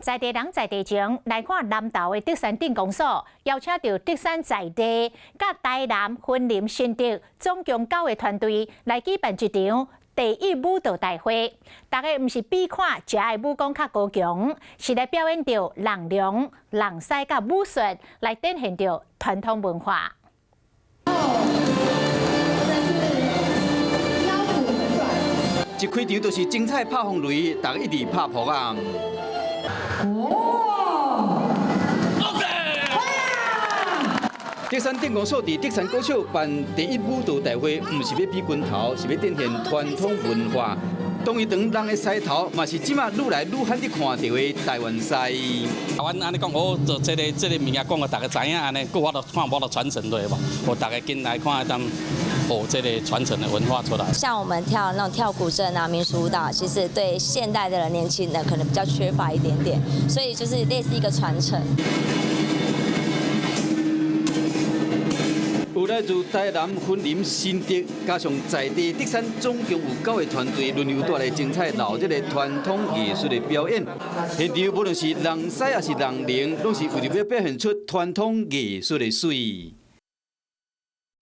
在地人在地情来看南投的德山镇公所，邀请到德山在地、甲台南婚林新德总共9个团队来举办一场第一舞蹈大会。大家毋是比看遮的武功较高强，是来表演着人龙、人狮甲武术，来展现着传统文化。 一开场就是精彩拍风雷，大家一直拍扑啊！德山镇公所伫德山国小办第一舞蹈大会，毋是要比拳头，是要展现传统文化。东一长人的狮头，嘛是即马愈来愈罕去看到的台湾狮。阮安尼讲，我做这个物件讲互大家知影，安尼，我都看我都传承落吧，互大家进来看当。 哦，这类传承的文化出来，像我们跳那种跳古筝啊、民俗舞蹈，其实对现代的年轻人可能比较缺乏一点点，所以就是类似一个传承。有来自台南婚林新德，加上在地德山，总共有9个团队轮流带来精彩闹热的传统艺术的表演。现场无论是人狮还是人灵，拢是为了要表现出传统艺术的水。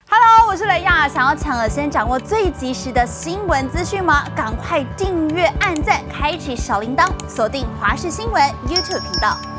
Hello， 我是雷亚，想要抢先掌握最及时的新闻资讯吗？赶快订阅、按赞、开启小铃铛，锁定华视新闻 YouTube 频道。